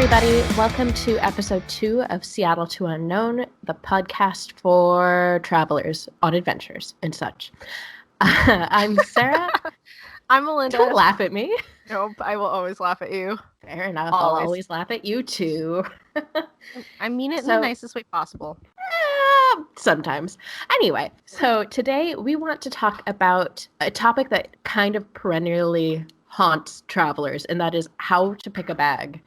everybody. Welcome to episode 2 of Seattle to Unknown, the podcast for travelers on adventures and such. I'm Sarah. I'm Melinda. Don't laugh at me. Nope, I will always laugh at you. Fair enough. I'll always laugh at you too. I mean it in the nicest way possible. Sometimes. Anyway, so today we want to talk about a topic that kind of perennially haunts travelers, and that is how to pick a bag.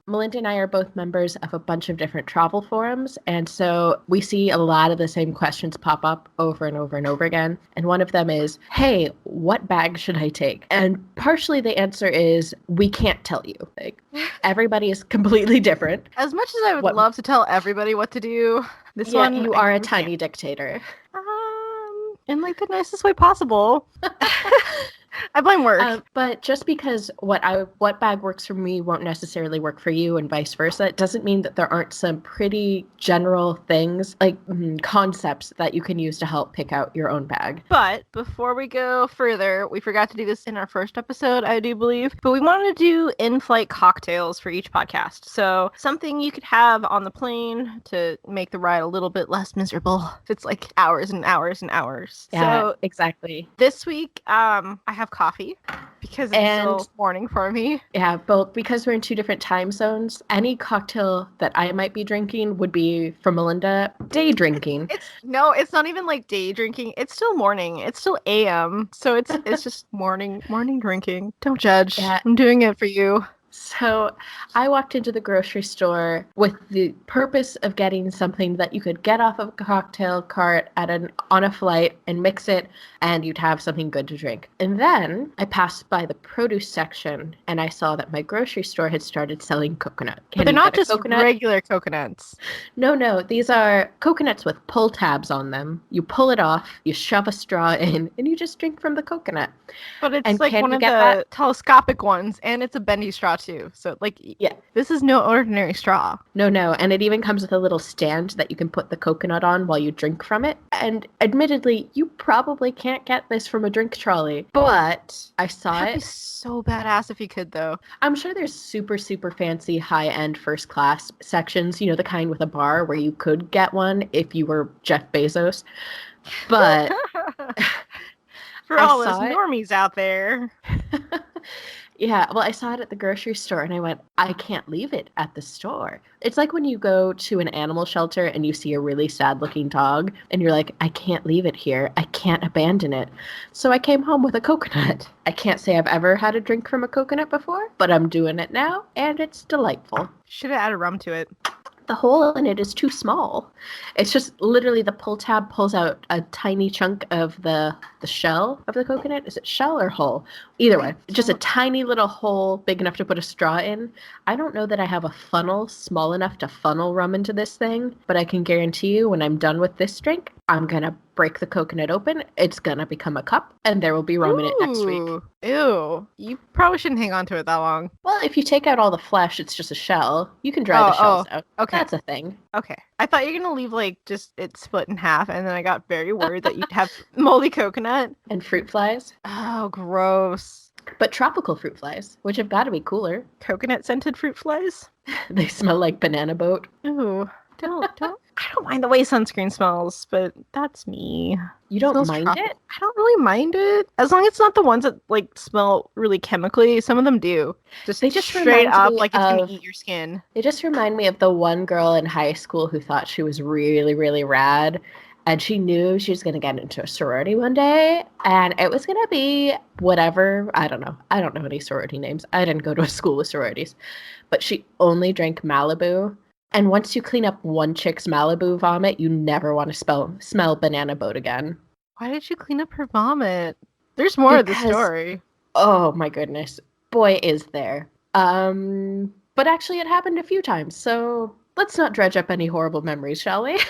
Melinda and I are both members of a bunch of different travel forums, and so we see a lot of the same questions pop up over and over and over again. And one of them is, hey, what bag should I take? And partially the answer is, we can't tell you. Like, everybody is completely different. As much as I would love to tell everybody what to do, you are a tiny dictator. In like the nicest way possible. I blame work. But just because what bag works for me won't necessarily work for you and vice versa, it doesn't mean that there aren't some pretty general things, like concepts that you can use to help pick out your own bag. But before we go further, we forgot to do this in our first episode, I do believe, but we wanted to do in-flight cocktails for each podcast. So something you could have on the plane to make the ride a little bit less miserable if it's like hours and hours and hours. Yeah, so exactly. This week, I have coffee because it's still morning for me. Yeah, but because we're in 2 different time zones, any cocktail that I might be drinking would be, for Melinda, day drinking. It's not even like day drinking. It's still morning. It's still AM. So it's just morning drinking. Don't judge. Yeah. I'm doing it for you. So I walked into the grocery store with the purpose of getting something that you could get off of a cocktail cart on a flight and mix it, and you'd have something good to drink. And then I passed by the produce section, and I saw that my grocery store had started selling coconut. But they're not just regular coconuts. No. These are coconuts with pull tabs on them. You pull it off, you shove a straw in, and you just drink from the coconut. But it's like one of the telescopic ones, and it's a bendy straw too. So this is no ordinary straw. No, and it even comes with a little stand that you can put the coconut on while you drink from it. And admittedly, you probably can't get this from a drink trolley, but I saw it. That'd be so badass if you could, though. I'm sure there's super, super fancy high-end first class sections, the kind with a bar where you could get one if you were Jeff Bezos. But for all those normies out there. Yeah, well, I saw it at the grocery store, and I went, I can't leave it at the store. It's like when you go to an animal shelter and you see a really sad-looking dog, and you're like, I can't leave it here. I can't abandon it. So I came home with a coconut. I can't say I've ever had a drink from a coconut before, but I'm doing it now, and it's delightful. Should have added rum to it. The hole in it is too small. It's just literally the pull tab pulls out a tiny chunk of the shell of the coconut. Is it shell or hull? Either way, just a tiny little hole big enough to put a straw in. I don't know that I have a funnel small enough to funnel rum into this thing, but I can guarantee you when I'm done with this drink, I'm going to break the coconut open. It's going to become a cup, and there will be rum in it next week. Ew. You probably shouldn't hang on to it that long. Well, if you take out all the flesh, it's just a shell. You can dry the shells out. Okay. That's a thing. Okay. I thought you were going to leave, just it split in half, and then I got very worried that you'd have moldy coconut. And fruit flies. Oh, gross. But tropical fruit flies, which have got to be cooler. Coconut-scented fruit flies? They smell like banana boat. Ooh. I don't mind the way sunscreen smells, but that's me. You don't mind it? I don't really mind it. As long as it's not the ones that, smell really chemically. Some of them do. They just straight up, it's going to eat your skin. They just remind me of the one girl in high school who thought she was really, really rad. And she knew she was going to get into a sorority one day. And it was going to be whatever. I don't know. I don't know any sorority names. I didn't go to a school with sororities. But she only drank Malibu. And once you clean up one chick's Malibu vomit, you never want to smell banana boat again. Why did you clean up her vomit? There's more of the story. Oh my goodness. Boy, is there. But actually it happened a few times. So let's not dredge up any horrible memories, shall we?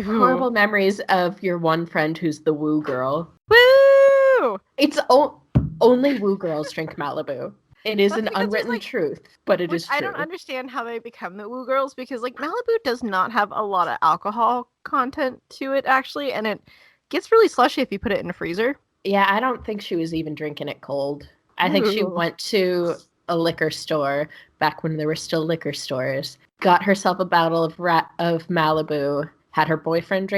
Horrible memories of your one friend who's the woo girl. Woo! It's only woo girls drink Malibu. It is an unwritten truth, but it is true. I don't understand how they become the woo girls because Malibu does not have a lot of alcohol content to it actually, and it gets really slushy if you put it in a freezer. Yeah, I don't think she was even drinking it cold. I think she went to a liquor store back when there were still liquor stores, got herself a bottle of Malibu, had her boyfriend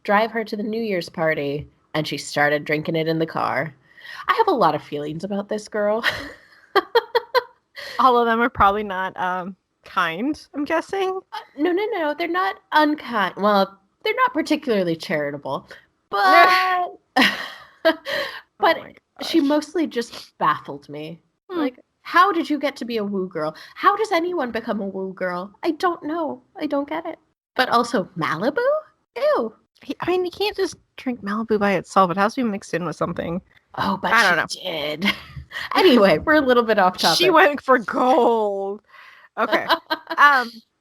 drive her to the New Year's party, and she started drinking it in the car. I have a lot of feelings about this girl. All of them are probably not kind, I'm guessing. No, they're not unkind. Well, they're not particularly charitable, but but she mostly just baffled me. Like, how did you get to be a woo girl? How does anyone become a woo girl? I don't know. I don't get it. But also Malibu? Ew. I mean, you can't just drink Malibu by itself. It has to be mixed in with something. Oh, but I don't know. Did. Anyway, we're a little bit off topic. She went for gold. Okay.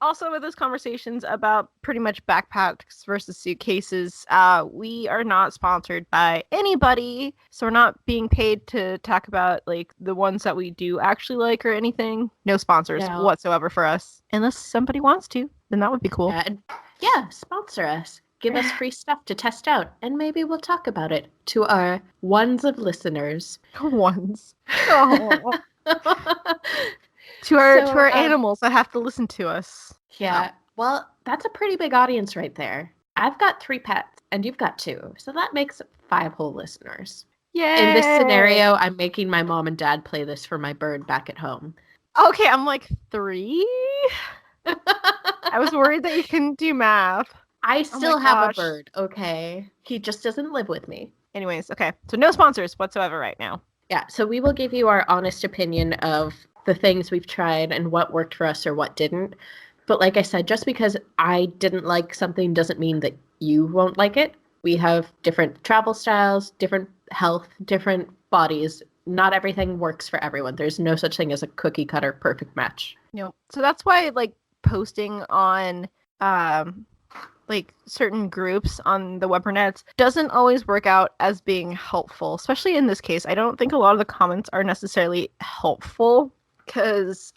Also, with those conversations about pretty much backpacks versus suitcases, we are not sponsored by anybody, so we're not being paid to talk about like the ones that we do actually like or anything. No sponsors whatsoever for us, unless somebody wants to. Then that would be cool. Yeah, sponsor us. Give us free stuff to test out, and maybe we'll talk about it to our ones of listeners. Ones. Oh. To our animals that have to listen to us. Yeah. Well, that's a pretty big audience right there. I've got 3 pets, and you've got 2. So that makes 5 whole listeners. Yay! In this scenario, I'm making my mom and dad play this for my bird back at home. Okay, I'm like 3? I was worried that you couldn't do math. I still have a bird, okay? He just doesn't live with me. Anyways, okay. So no sponsors whatsoever right now. Yeah, so we will give you our honest opinion of the things we've tried and what worked for us or what didn't. But like I said, just because I didn't like something doesn't mean that you won't like it. We have different travel styles, different health, different bodies. Not everything works for everyone. There's no such thing as a cookie cutter perfect match. No. So that's why like posting on like certain groups on the Webbernets doesn't always work out as being helpful, especially in this case. I don't think a lot of the comments are necessarily helpful because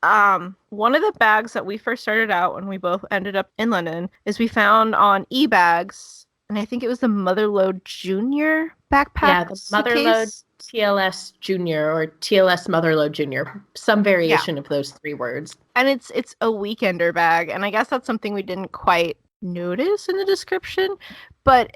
one of the bags that we first started out when we both ended up in London is we found on eBags, and I think it was the Motherload Junior backpack. Yeah, the Motherload TLS Junior or TLS Motherload Junior, some variation of those 3 words. And it's a weekender bag, and I guess that's something we didn't quite notice in the description, but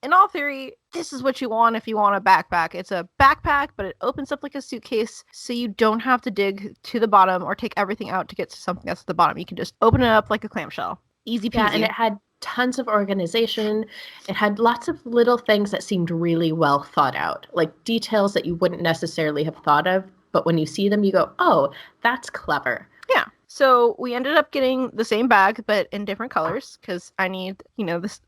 in all theory, this is what you want if you want a backpack. It's a backpack, but it opens up like a suitcase, so you don't have to dig to the bottom or take everything out to get to something that's at the bottom. You can just open it up like a clamshell. Easy peasy. Yeah, and it had tons of organization. It had lots of little things that seemed really well thought out, like details that you wouldn't necessarily have thought of, but when you see them, you go, oh, that's clever. Yeah. So we ended up getting the same bag, but in different colors, because I need,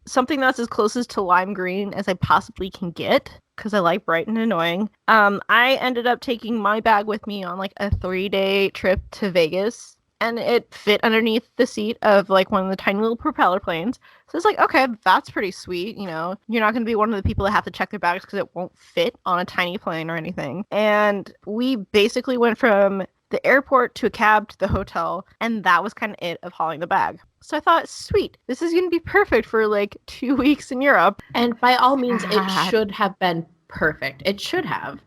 something that's as closest to lime green as I possibly can get, because I like bright and annoying. I ended up taking my bag with me on like a 3-day trip to Vegas, and it fit underneath the seat of like one of the tiny little propeller planes. So it's like, okay, that's pretty sweet. You're not going to be one of the people that have to check their bags because it won't fit on a tiny plane or anything. And we basically went from the airport to a cab to the hotel, and that was kind of it of hauling the bag. So I thought, sweet, this is going to be perfect for like 2 weeks in Europe. And by all means, it should have been perfect. It should have.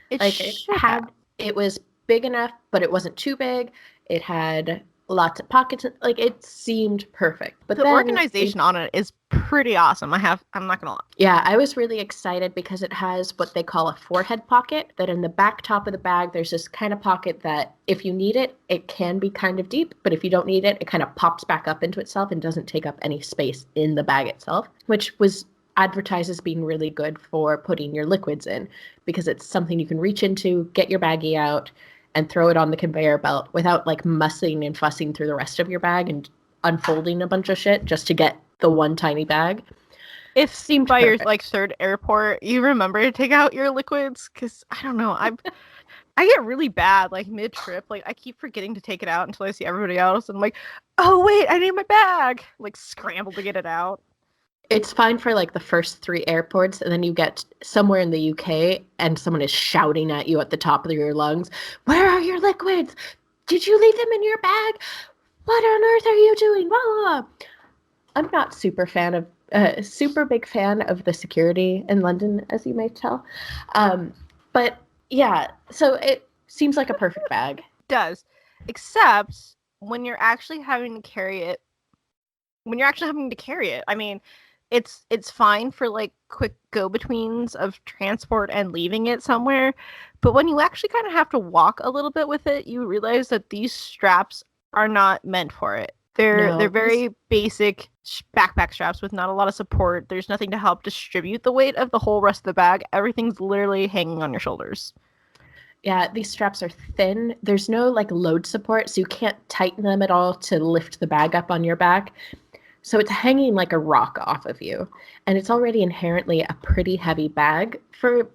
It was big enough, but it wasn't too big. It had lots of pockets. Like, it seemed perfect. But the organization on it is pretty awesome. I'm not gonna lie. Yeah, I was really excited because it has what they call a forehead pocket, that in the back top of the bag, there's this kind of pocket that if you need it, it can be kind of deep, but if you don't need it, it kind of pops back up into itself and doesn't take up any space in the bag itself, which was advertised as being really good for putting your liquids in, because it's something you can reach into, get your baggie out, and throw it on the conveyor belt without like mussing and fussing through the rest of your bag and unfolding a bunch of shit just to get the one tiny bag. If seen by your like 3rd airport, you remember to take out your liquids, because I don't know, I get really bad like mid-trip. Like I keep forgetting to take it out until I see everybody else, and I'm like, oh wait, I need my bag. Like scramble to get it out. It's fine for like the first 3 airports, and then you get somewhere in the UK and someone is shouting at you at the top of your lungs, where are your liquids? Did you leave them in your bag? What on earth are you doing? Blah, blah, blah. I'm not super big fan of the security in London, as you may tell. But yeah, so it seems like a perfect bag. does. Except when you're actually having to carry it. I mean, it's fine for like quick go-betweens of transport and leaving it somewhere, but when you actually kind of have to walk a little bit with it, you realize that these straps are not meant for it. They're No, very basic backpack straps with not a lot of support. There's nothing to help distribute the weight of the whole rest of the bag. Everything's literally hanging on your shoulders. yeah, these straps are thin. There's no like load support, so you can't tighten them at all to lift the bag up on your back. So it's hanging like a rock off of you. And it's already inherently a pretty heavy bag for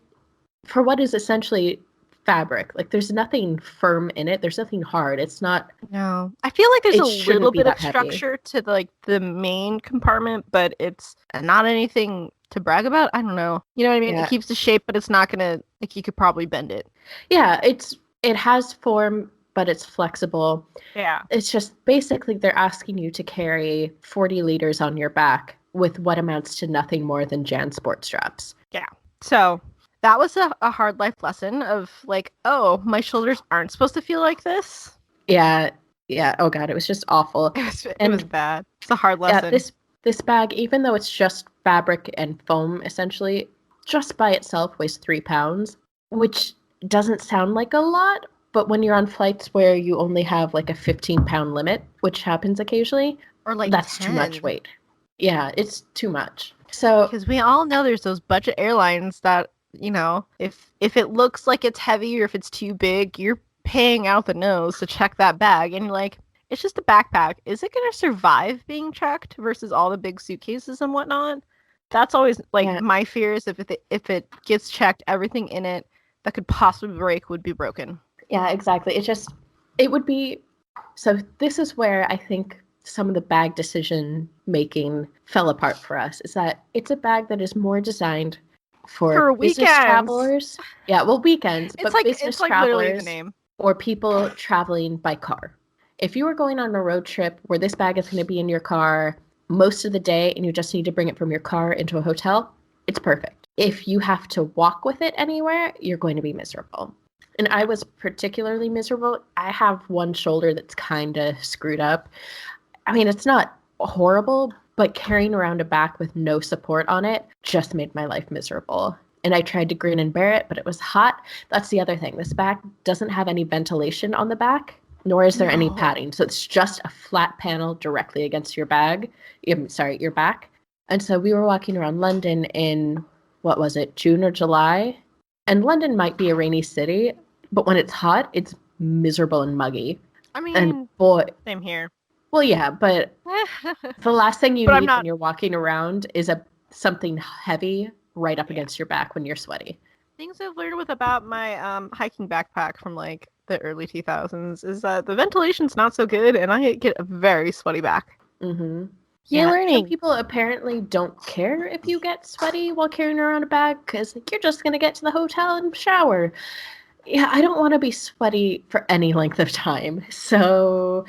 what is essentially fabric. Like there's nothing firm in it. There's nothing hard. It's not No. I feel like there's it a shouldn't little be bit of that heavy. structure to the main compartment, but it's not anything to brag about. I don't know. You know what I mean? Yeah. It keeps the shape, but it's not gonna like you could probably bend it. Yeah, it has form, but it's flexible. Yeah. It's just basically they're asking you to carry 40 liters on your back with what amounts to nothing more than JanSport straps. Yeah. So that was a hard life lesson of like, oh, my shoulders aren't supposed to feel like this. Yeah, yeah. Oh God, it was just awful. It was bad. It's a hard Yeah, lesson. this bag, even though it's just fabric and foam, essentially, just by itself weighs 3 pounds, which doesn't sound like a lot, but when you're on flights where you only have like a 15-pound limit, which happens occasionally, Or like that's 10. too much weight. Yeah, it's too much. So Because we all know there's those budget airlines that, you know, if it looks like it's heavy or if it's too big, you're paying out the nose to check that bag. And you're like, it's just a backpack. Is it going to survive being checked versus all the big suitcases and whatnot? That's always like yeah, my fear is if it gets checked, everything in it that could possibly break would be broken. yeah, exactly. It would be, so this is where I think some of the bag decision making fell apart for us, is that it's a bag that is more designed for business weekends. travelers. Yeah, well, weekends, It's but business like literally the travelers name. or people traveling by car. If you are going on a road trip where this bag is going to be in your car most of the day and you just need to bring it from your car into a hotel, it's perfect. If you have to walk with it anywhere, you're going to be miserable. And I was particularly miserable. I have one shoulder that's kind of screwed up. I mean, it's not horrible, but carrying around a back with no support on it just made my life miserable. And I tried to grin and bear it, but it was hot. That's the other thing. This bag doesn't have any ventilation on the back, nor is there any No. padding. So it's just a flat panel directly against your bag. Your back. And so we were walking around London in, what was it, June or July? And London might be a rainy city, but when it's hot, it's miserable and muggy. I mean, And boy, same here. well, yeah, but the last thing you But I'm need not- when you're walking around is something heavy right up against your back when you're sweaty. Things I've learned about my hiking backpack from like the early 2000s is that the ventilation's not so good and I get a very sweaty back. Mm-hmm. You're Some learning. people apparently don't care if you get sweaty while carrying around a bag because you're just going to get to the hotel and shower. Yeah, I don't want to be sweaty for any length of time. So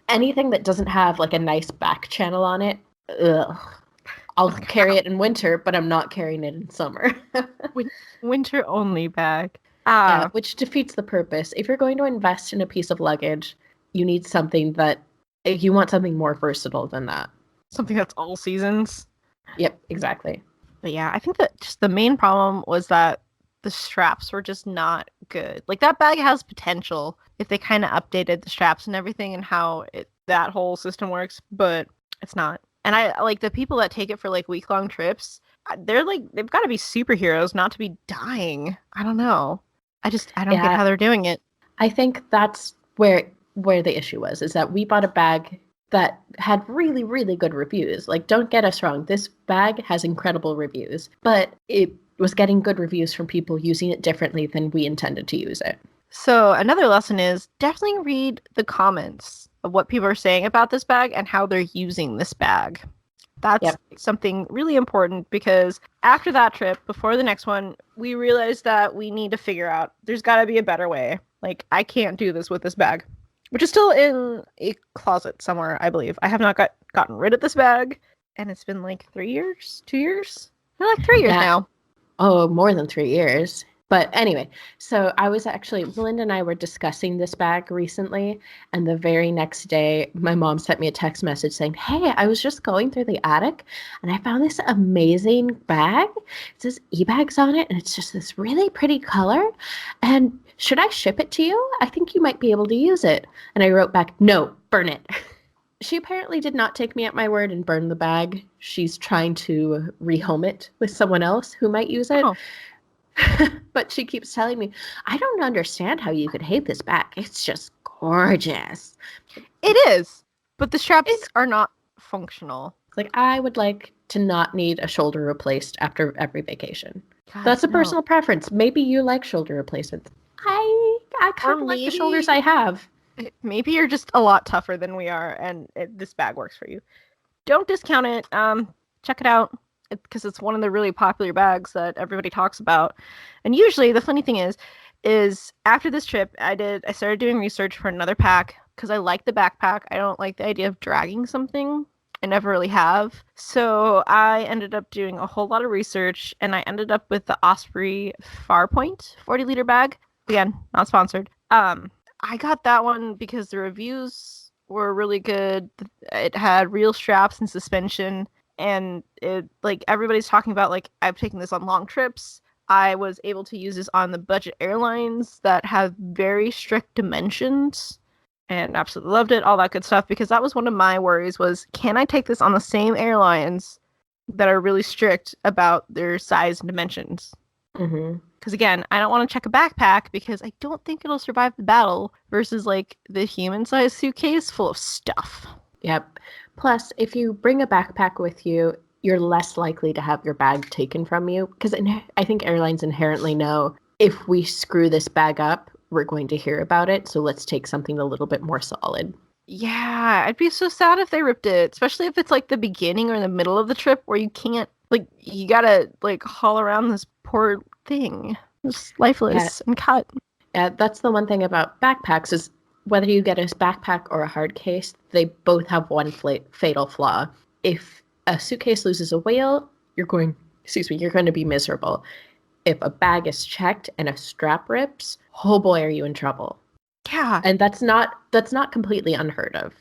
anything that doesn't have like a nice back channel on it, ugh. I'll carry it in winter, but I'm not carrying it in summer. Winter only bag. Yeah, which defeats the purpose. If you're going to invest in a piece of luggage, you need something you want something more versatile than that. Something that's all seasons. Yep, exactly. But yeah, I think that just the main problem was that the straps were just not good. Like that bag has potential if they kind of updated the straps and everything and how that whole system works, but it's not. And I like the people that take it for like week-long trips, they've got to be superheroes not to be dying. I don't know. I don't get how they're doing it. I think that's where the issue was, is that we bought a bag that had really, really good reviews. Like, don't get us wrong, this bag has incredible reviews, but it was getting good reviews from people using it differently than we intended to use it. So another lesson is definitely read the comments of what people are saying about this bag and how they're using this bag. That's something really important because after that trip, before the next one, we realized that we need to figure out there's got to be a better way. Like, I can't do this with this bag, which is still in a closet somewhere, I believe. I have not gotten rid of this bag, and it's been like 3 years, 2 years? Like 3 years now. Oh, more than 3 years. But anyway, so I was actually, Belinda and I were discussing this bag recently, and the very next day, my mom sent me a text message saying, "Hey, I was just going through the attic, and I found this amazing bag. It says e-bags on it, and it's just this really pretty color. And should I ship it to you? I think you might be able to use it." And I wrote back, "No, burn it." She apparently did not take me at my word and burn the bag. She's trying to rehome it with someone else who might use it. Oh. But she keeps telling me, "I don't understand how you could hate this bag. It's just gorgeous." It is, but the straps It's are not functional. like, I would like to not need a shoulder replaced after every vacation. God, That's a no. personal preference. Maybe you like shoulder replacements. I kind of like the shoulders I have. Maybe you're just a lot tougher than we are, and this bag works for you. Don't discount it. Check it out, because it's one of the really popular bags that everybody talks about. And usually, the funny thing is after this trip, I started doing research for another pack because I like the backpack. I don't like the idea of dragging something. I never really have. So I ended up doing a whole lot of research, and I ended up with the Osprey Farpoint 40-liter bag. Again, not sponsored. I got that one because the reviews were really good. It had real straps and suspension, and it, like, everybody's talking about, like, I've taken this on long trips. I was able to use this on the budget airlines that have very strict dimensions, and absolutely loved it, all that good stuff, because that was one of my worries was, can I take this on the same airlines that are really strict about their size and dimensions? Mm-hmm. Because again, I don't want to check a backpack because I don't think it'll survive the battle versus like the human-sized suitcase full of stuff. Yep. Plus, if you bring a backpack with you, you're less likely to have your bag taken from you because I think airlines inherently know if we screw this bag up, we're going to hear about it. So let's take something a little bit more solid. Yeah, I'd be so sad if they ripped it, especially if it's like the beginning or the middle of the trip where you can't, like, you gotta like haul around this poor thing. It's lifeless and cut. Yeah, that's the one thing about backpacks is whether you get a backpack or a hard case, they both have one fatal flaw. If a suitcase loses a wheel, you're going to be miserable. If a bag is checked and a strap rips, oh boy, are you in trouble. Yeah. And that's not completely unheard of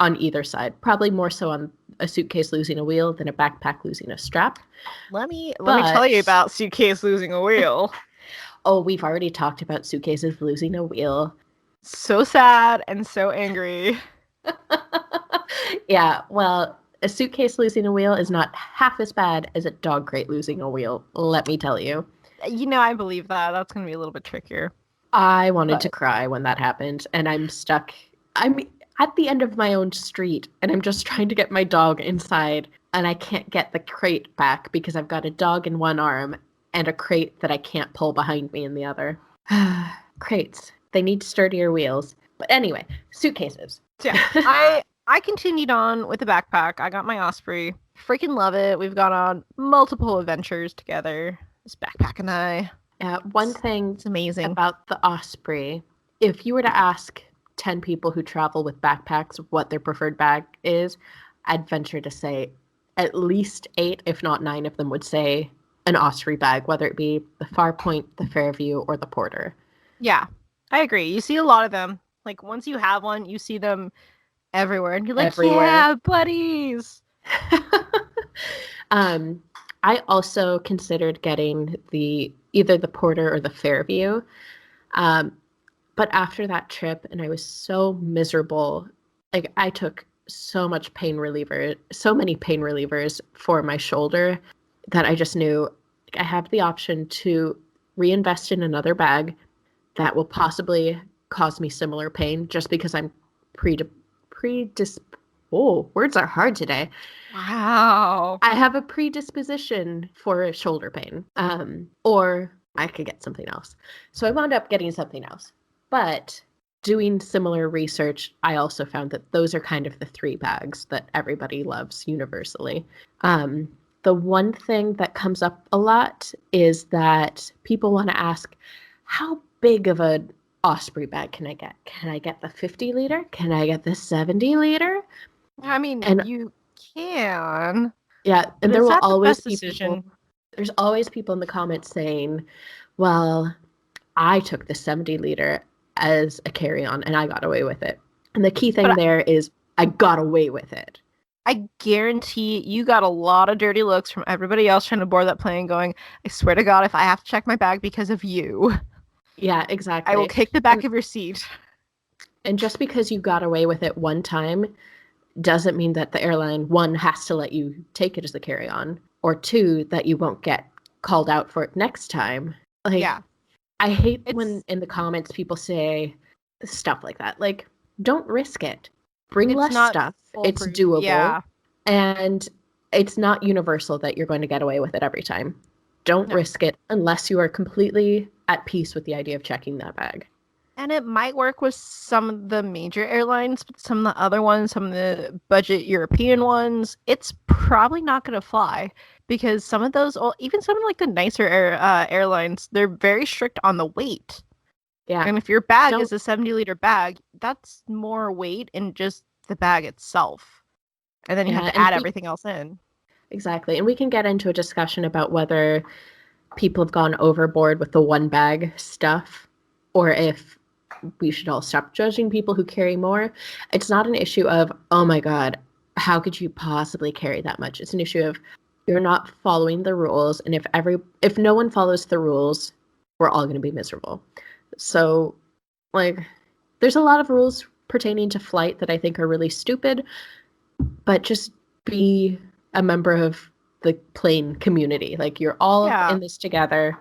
on either side. Probably more so on a suitcase losing a wheel than a backpack losing a strap. Let me tell you about suitcase losing a wheel. Oh, we've already talked about suitcases losing a wheel. So sad and so angry. Yeah, well, a suitcase losing a wheel is not half as bad as a dog crate losing a wheel, let me tell you. You know, I believe that. That's going to be a little bit trickier. I wanted to cry when that happened, and I'm stuck. I'm at the end of my own street, and I'm just trying to get my dog inside, and I can't get the crate back because I've got a dog in one arm and a crate that I can't pull behind me in the other. Crates. They need sturdier wheels. But anyway, suitcases. Yeah, I continued on with the backpack. I got my Osprey. Freaking love it. We've gone on multiple adventures together. This backpack and I. One thing It's amazing about the Osprey, if you were to ask 10 people who travel with backpacks what their preferred bag is, I'd venture to say at least 8, if not 9 of them would say an Osprey bag, whether it be the Farpoint, the Fairview, or the Porter. Yeah, I agree. You see a lot of them. Like, once you have one, you see them everywhere. And you're like, everywhere. Yeah, buddies! I also considered getting either the Porter or the Fairview. But after that trip, and I was so miserable, like I took so many pain relievers for my shoulder that I just knew I have the option to reinvest in another bag that will possibly cause me similar pain just because I'm words are hard today. Wow. I have a predisposition for shoulder pain. Or I could get something else. So I wound up getting something else. But doing similar research, I also found that those are kind of the 3 bags that everybody loves universally. The one thing that comes up a lot is that people want to ask, how big of an Osprey bag can I get? Can I get the 50 liter? Can I get the 70 liter? I mean, you can. Yeah, and there will always be people. There's always people in the comments saying, well, I took the 70-liter as a carry-on and I got away with it. And the key thing there is I got away with it. I guarantee you got a lot of dirty looks from everybody else trying to board that plane going, I swear to God, if I have to check my bag because of you, Yeah, exactly. I will kick the back of your seat. And just because you got away with it one time doesn't mean that the airline, one, has to let you take it as a carry-on, or two, that you won't get called out for it next time. Like, Yeah. I hate when in the comments people say stuff like that. Like, don't risk it. Bring less stuff. It's doable. Yeah. And it's not universal that you're going to get away with it every time. Don't risk it unless you are completely at peace with the idea of checking that bag. And it might work with some of the major airlines, but some of the other ones, some of the budget European ones, it's probably not going to fly because some of those, even some of like the nicer airlines, they're very strict on the weight. Yeah. And if your bag is a 70-liter bag, that's more weight in just the bag itself. And then you have to add everything else in. Exactly. And we can get into a discussion about whether people have gone overboard with the one bag stuff or if we should all stop judging people who carry more. It's not an issue of, oh my God, how could you possibly carry that much? It's an issue of you're not following the rules. And if no one follows the rules, we're all going to be miserable. So, like, there's a lot of rules pertaining to flight that I think are really stupid, but just be a member of the plane community. Like, you're all in this together.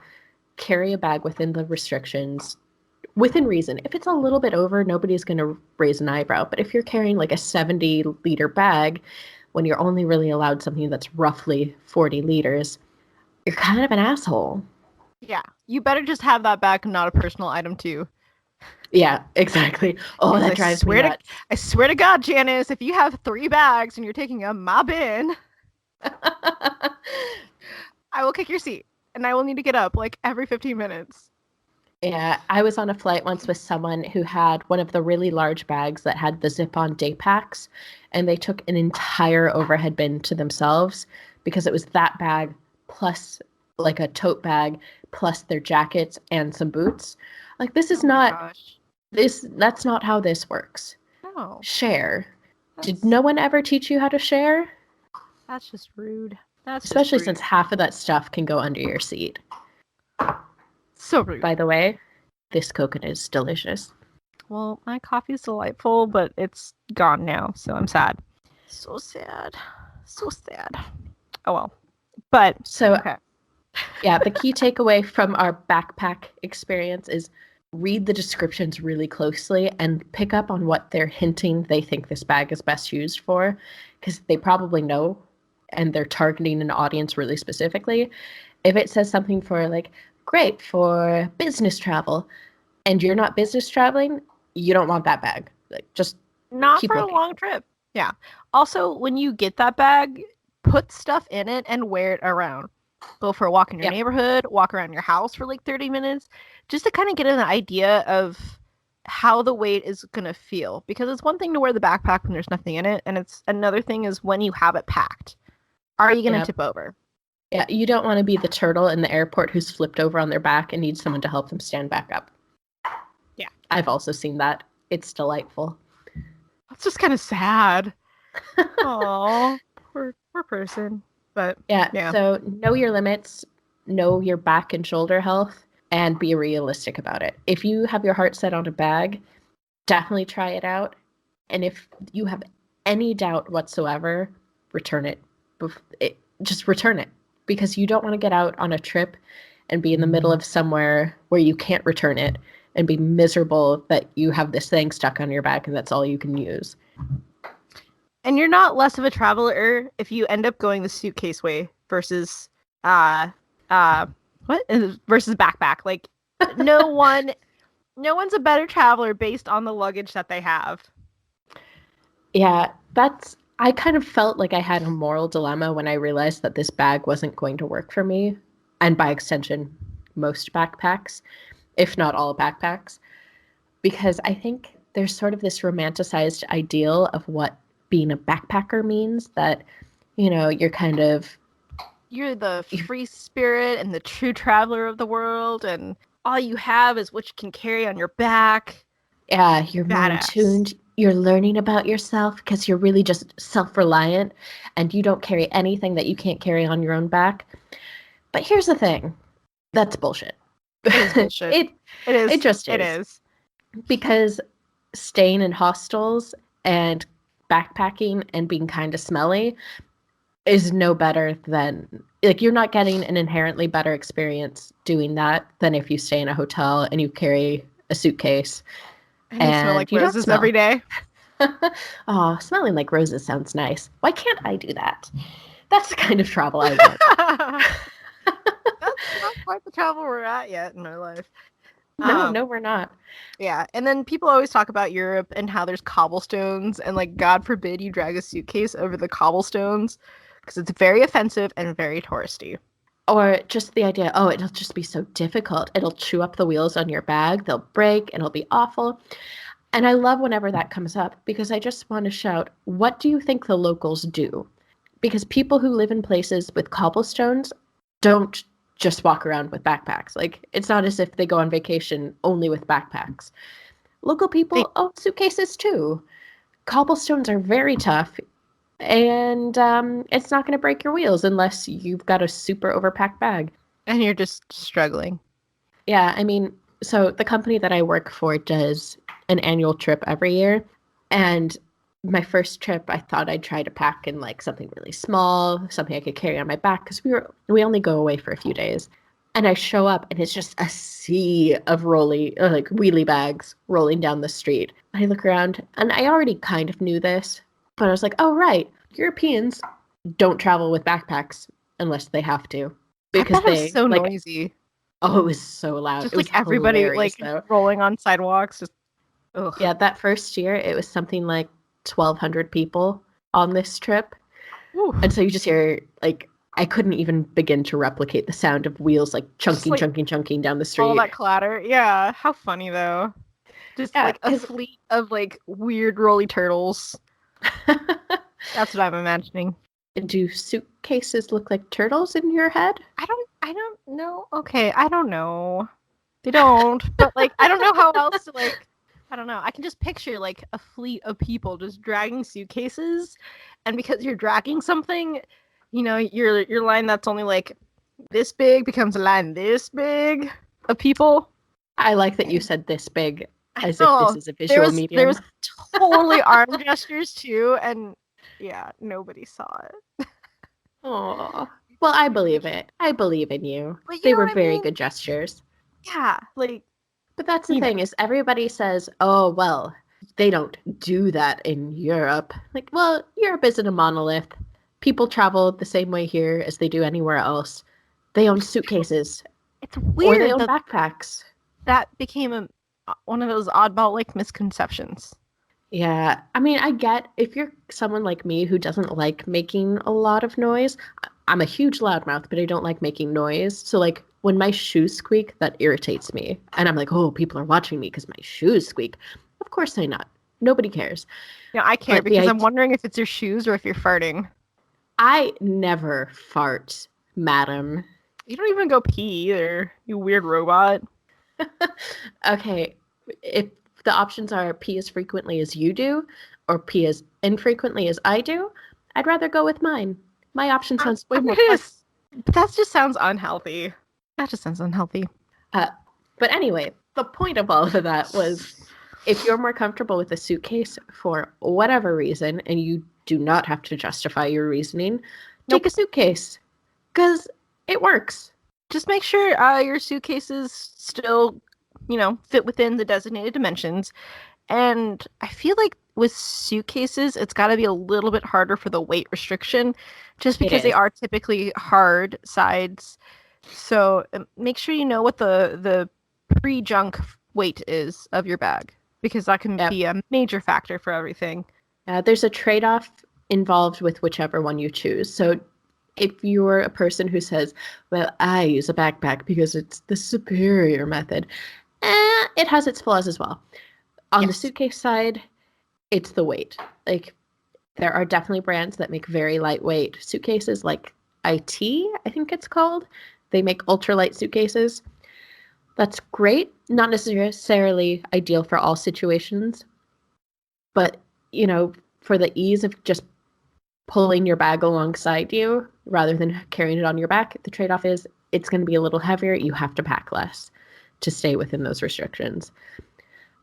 Carry a bag within the restrictions, within reason. If it's a little bit over, nobody's going to raise an eyebrow. But if you're carrying like a 70-liter bag, when you're only really allowed something that's roughly 40 liters, you're kind of an asshole. Yeah. You better just have that bag and not a personal item too. Yeah, exactly. Oh, that drives me nuts. I swear to God, Janice, if you have 3 bags and you're taking a mob in, I will kick your seat and I will need to get up like every 15 minutes. Yeah, I was on a flight once with someone who had one of the really large bags that had the zip-on day packs, and they took an entire overhead bin to themselves because it was that bag plus like a tote bag plus their jackets and some boots. Like, this is that's not how this works. No. Share. Did no one ever teach you how to share? That's just rude. Especially since half of that stuff can go under your seat. So rude. By the way, this coconut is delicious. Well, my coffee is delightful, but it's gone now, so I'm sad. So sad. So sad. Oh well. But so okay. Yeah, the key takeaway from our backpack experience is read the descriptions really closely and pick up on what they're hinting they think this bag is best used for, because they probably know and they're targeting an audience really specifically. If it says something for like, great for business travel, and you're not business traveling, you don't want that bag. Like, just not for a long trip. Yeah. Also, when you get that bag, put stuff in it and wear it around. Go for a walk in your neighborhood, walk around your house for like 30 minutes, just to kind of get an idea of how the weight is going to feel. Because it's one thing to wear the backpack when there's nothing in it, and it's another thing is when you have it packed. Are you going to tip over? Yeah, you don't want to be the turtle in the airport who's flipped over on their back and needs someone to help them stand back up. Yeah. I've also seen that. It's delightful. That's just kind of sad. Aw, poor person. But yeah, so know your limits, know your back and shoulder health, and be realistic about it. If you have your heart set on a bag, definitely try it out. And if you have any doubt whatsoever, return it. Just return it. Because you don't want to get out on a trip and be in the middle of somewhere where you can't return it and be miserable that you have this thing stuck on your back and that's all you can use. And you're not less of a traveler if you end up going the suitcase way versus versus backpack. Like no one's a better traveler based on the luggage that they have. Yeah, I kind of felt like I had a moral dilemma when I realized that this bag wasn't going to work for me, and by extension, most backpacks, if not all backpacks, because I think there's sort of this romanticized ideal of what being a backpacker means, that, you know, you're kind of, You're the free spirit and the true traveler of the world, and all you have is what you can carry on your back. Yeah, you're more in Badass. tuned. You're learning about yourself because you're really just self-reliant and you don't carry anything that you can't carry on your own back. But here's the thing. That's bullshit. It is bullshit. It It is. it just It is. is. Because staying in hostels and backpacking and being kind of smelly is no better than, like, you're not getting an inherently better experience doing that than if you stay in a hotel and you carry a suitcase And you smell and like you don't roses smell. every day. Oh, smelling like roses sounds nice. Why can't I do that? That's the kind of travel I want. That's not quite the travel we're at yet in our life. No, we're not. Yeah, and then people always talk about Europe and how there's cobblestones, and like, God forbid you drag a suitcase over the cobblestones because it's very offensive and very touristy. Or just the idea, oh, it'll just be so difficult. It'll chew up the wheels on your bag. They'll break and it'll be awful. And I love whenever that comes up because I just want to shout, what do you think the locals do? Because people who live in places with cobblestones don't just walk around with backpacks. Like, it's not as if they go on vacation only with backpacks. Local people own suitcases too. Cobblestones are very tough, and it's not going to break your wheels unless you've got a super overpacked bag. And you're just struggling. Yeah, I mean, so the company that I work for does an annual trip every year. And my first trip, I thought I'd try to pack in like something really small, something I could carry on my back because we only go away for a few days. And I show up and it's just a sea of like wheelie bags rolling down the street. I look around and I already kind of knew this, but I was like, oh, right. Europeans don't travel with backpacks unless they have to. Because I bet it was they so like, noisy. oh, it was so loud. Just It was like everybody hilarious, like though. rolling on sidewalks. Just ugh. Yeah, that first year, it was something like 1,200 people on this trip. Ooh. And so you just hear, like, I couldn't even begin to replicate the sound of wheels, like, chunking, like, chunking down the street. All that clatter. Yeah, how funny, though. Just Yeah, like a fleet of like weird rolly turtles. That's what I'm imagining. Do suitcases look like turtles in your head? I don't know. Okay, I don't know. They don't. But like, I don't know how else to like. I don't know. I can just picture like a fleet of people just dragging suitcases, and because you're dragging something, you know, your line that's only like this big becomes a line this big of people. I like that you said this big, as if Oh, this is a visual medium. There was totally arm gestures too, and yeah, nobody saw it. Aw. Well, I believe it. I believe in you. But you They know were what I very mean? good gestures. Yeah, like, But that's the you know. thing is everybody says, oh, well, they don't do that in Europe. Like, well, Europe isn't a monolith. People travel the same way here as they do anywhere else. They own suitcases. It's Or they weird own that backpacks. that became one of those oddball like misconceptions. Yeah. I mean, I get if you're someone like me who doesn't like making a lot of noise. I'm a huge loudmouth, but I don't like making noise. So, like, when my shoes squeak, that irritates me. And I'm like, oh, people are watching me because my shoes squeak. Of course they're not. Nobody cares. You know, I care But because I'm wondering if it's your shoes or if you're farting. I never fart, madam. You don't even go pee either, you weird robot. Okay, if the options are pee as frequently as you do or pee as infrequently as I do, I'd rather go with mine. My option sounds way more fun. But that just sounds unhealthy. That just sounds unhealthy. But anyway, the point of all of that was if you're more comfortable with a suitcase for whatever reason, and you do not have to justify your reasoning, take a suitcase because it works. Just make sure your suitcases still, you know, fit within the designated dimensions. And I feel like with suitcases, it's got to be a little bit harder for the weight restriction, just because they are typically hard sides. So make sure you know what the pre-junk weight is of your bag, because that can be a major factor for everything. There's a trade-off involved with whichever one you choose. So if you're a person who says, well, I use a backpack because it's the superior method, it has its flaws as well. On the suitcase side, it's the weight. Like, there are definitely brands that make very lightweight suitcases, like I think it's called. They make ultralight suitcases. That's great. Not necessarily ideal for all situations, but for the ease of just pulling your bag alongside you rather than carrying it on your back, the trade-off is it's going to be a little heavier. You have to pack less to stay within those restrictions.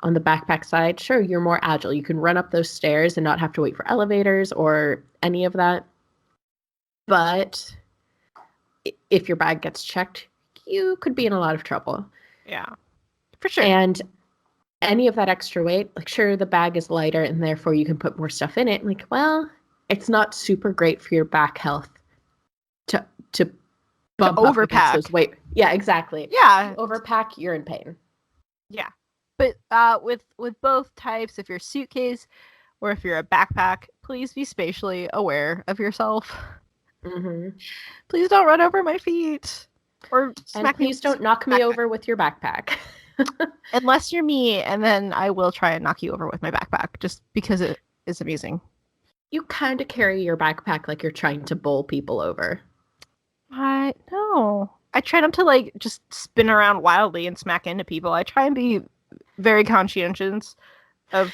On the backpack side, sure, you're more agile. You can run up those stairs and not have to wait for elevators or any of that. But if your bag gets checked, you could be in a lot of trouble. Yeah, for sure. And any of that extra weight, like, sure, the bag is lighter and therefore you can put more stuff in it. Like, well, it's not super great for your back health to bump up against those weight. Yeah, exactly. Yeah. Overpack, you're in pain. Yeah. But with both types, if you're a suitcase or if you're a backpack, please be spatially aware of yourself. Mm-hmm. Please don't run over my feet. Or and please don't knock me over with your backpack. Unless you're me, and then I will try and knock you over with my backpack, just because it is amusing. You kind of carry your backpack like you're trying to bowl people over. No. I try not to just spin around wildly and smack into people. I try and be very conscientious of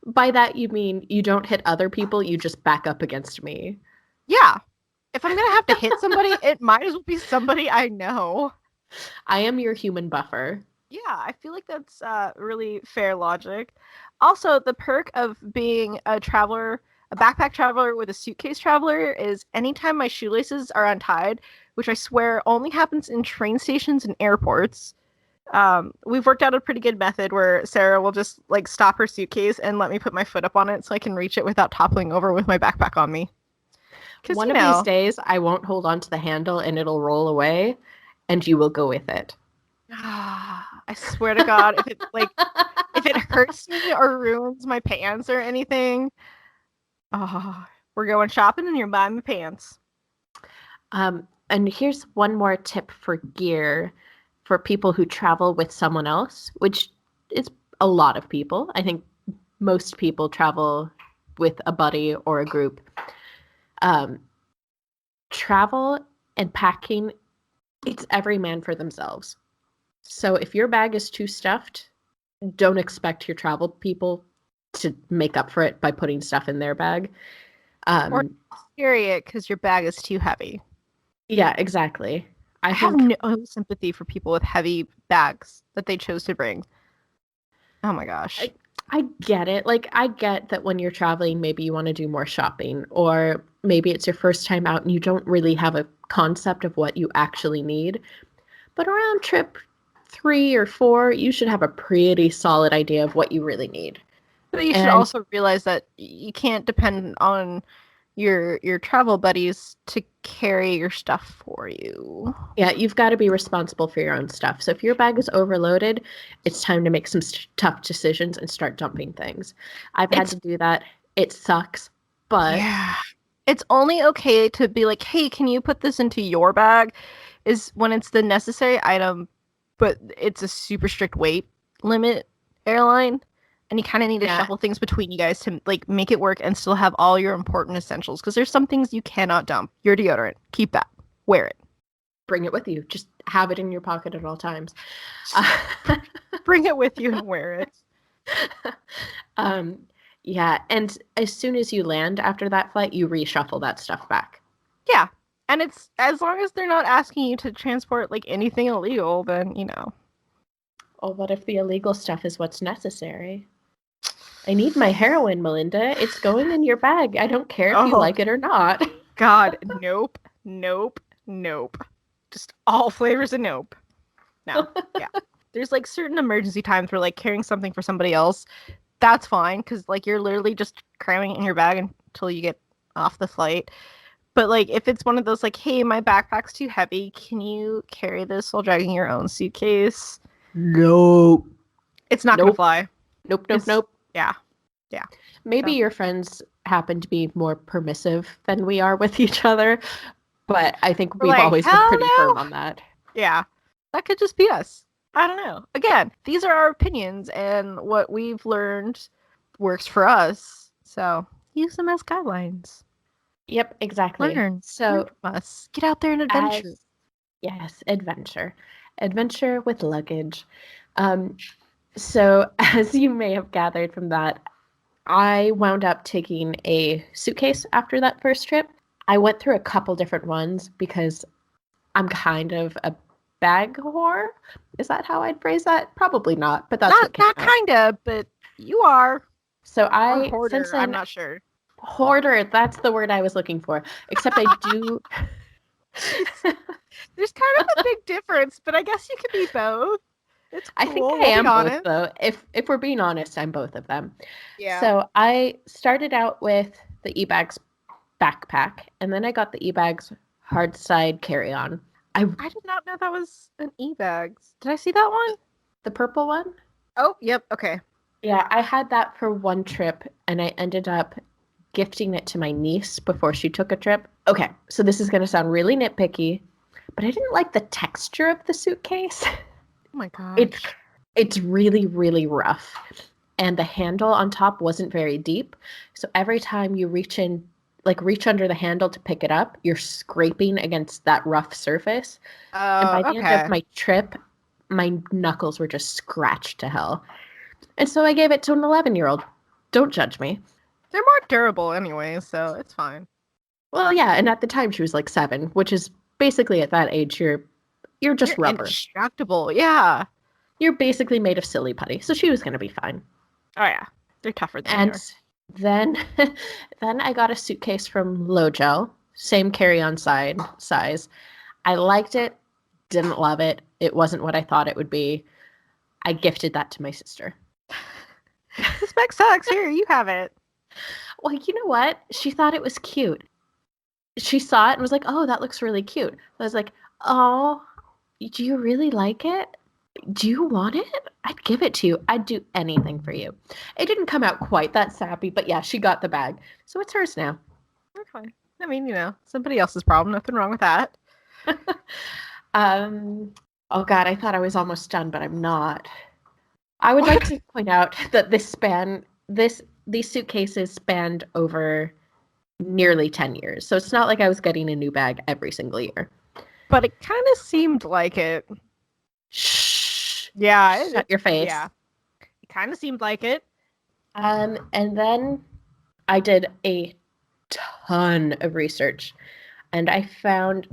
by that you mean you don't hit other people, you just back up against me. Yeah. If I'm gonna have to hit somebody, it might as well be somebody I know. I am your human buffer. Yeah, I feel like that's really fair logic. Also, the perk of being a backpack traveler with a suitcase traveler is anytime my shoelaces are untied, which I swear only happens in train stations and airports. We've worked out a pretty good method where Sarah will just stop her suitcase and let me put my foot up on it so I can reach it without toppling over with my backpack on me. One of these days, I won't hold on to the handle and it'll roll away, and you will go with it. I swear to God, if it hurts me or ruins my pants or anything, we're going shopping and you're buying my pants. And here's one more tip for gear for people who travel with someone else, which is a lot of people. I think most people travel with a buddy or a group. Travel and packing, it's every man for themselves. So if your bag is too stuffed, don't expect your travel people to make up for it by putting stuff in their bag. Or carry it because your bag is too heavy. Yeah, exactly. I have no sympathy for people with heavy bags that they chose to bring. Oh my gosh. I get it. I get that when you're traveling, maybe you want to do more shopping, or maybe it's your first time out and you don't really have a concept of what you actually need. But around trip 3 or 4, you should have a pretty solid idea of what you really need. But you should also realize that you can't depend on your travel buddies to carry your stuff for you. Yeah, you've got to be responsible for your own stuff. So if your bag is overloaded, it's time to make some tough decisions and start dumping things. I've had to do that. It sucks, but yeah, it's only okay to be like, hey, can you put this into your bag? Is when it's the necessary item, but it's a super strict weight limit airline. And you kind of need to shuffle things between you guys to make it work and still have all your important essentials. Because there's some things you cannot dump. Your deodorant, keep that. Wear it. Bring it with you. Just have it in your pocket at all times. Bring it with you and wear it. Yeah, and as soon as you land after that flight, you reshuffle that stuff back. Yeah, and it's as long as they're not asking you to transport anything illegal, then Oh, what if the illegal stuff is what's necessary? I need my heroin, Melinda. It's going in your bag. I don't care if you like it or not. God, nope. Just all flavors of nope. No, yeah. There's certain emergency times where carrying something for somebody else, that's fine because you're literally just cramming it in your bag until you get off the flight. But if it's one of those hey, my backpack's too heavy, can you carry this while dragging your own suitcase? Nope. It's not gonna fly. Nope. Yeah. Maybe your friends happen to be more permissive than we are with each other, but I think we've always been pretty firm on that. Yeah. That could just be us. I don't know. Again, these are our opinions, and what we've learned works for us. So use them as guidelines. Yep, exactly. Learn So from us. Get out there and adventure. yes, adventure with luggage. Um, so as you may have gathered from that, I wound up taking a suitcase after that first trip. I went through a couple different ones because I'm kind of a bag whore. Is that how I'd phrase that? Probably not, but that's what came Not out. kinda, but you are. So Or I, since hoarder. I'm then, not sure. hoarder, that's the word I was looking for. Except I do. There's kind of a big difference, but I guess you could be both. It's I think cool. I We'll be am both, honest. though. If we're being honest, I'm both of them. Yeah. So I started out with the eBags backpack, and then I got the eBags hard side carry on. I did not know that was an e-bags. Did I see that one? The purple one. Oh, yep. Okay. Yeah, I had that for one trip, and I ended up gifting it to my niece before she took a trip. Okay, so this is going to sound really nitpicky, but I didn't like the texture of the suitcase. Oh my gosh. It's it's really really rough, and the handle on top wasn't very deep. So every time you reach in, like reach under the handle to pick it up, you're scraping against that rough surface. And Oh, by the end of okay. my trip, my knuckles were just scratched to hell. And so I gave it to an 11-year-old. Don't judge me. They're more durable anyway, so it's fine. Well, yeah, and at the time she was like 7, which is basically at that age you're just You're rubber. indestructible. Yeah. You're basically made of silly putty. So she was going to be fine. Oh yeah. They're tougher than And we are. then then I got a suitcase from Logel, same carry-on size. I liked it, didn't love it. It wasn't what I thought it would be. I gifted that to my sister. This bag sucks. Here, you have it. Well, you know what? She thought it was cute. She saw it and was like, "Oh, that looks really cute." I was like, "Oh, do you really like it? Do you want it? I'd give it to you. I'd do anything for you." It didn't come out quite that sappy, but yeah, she got the bag. So it's hers now. We're fine. I mean, somebody else's problem. Nothing wrong with that. Oh God, I thought I was almost done, but I'm not. I would like to point out that these suitcases spanned over nearly 10 years. So it's not like I was getting a new bag every single year. But it kind of seemed like it. Shh. Yeah. Shut your face. Yeah. It kind of seemed like it. And then I did a ton of research, and I found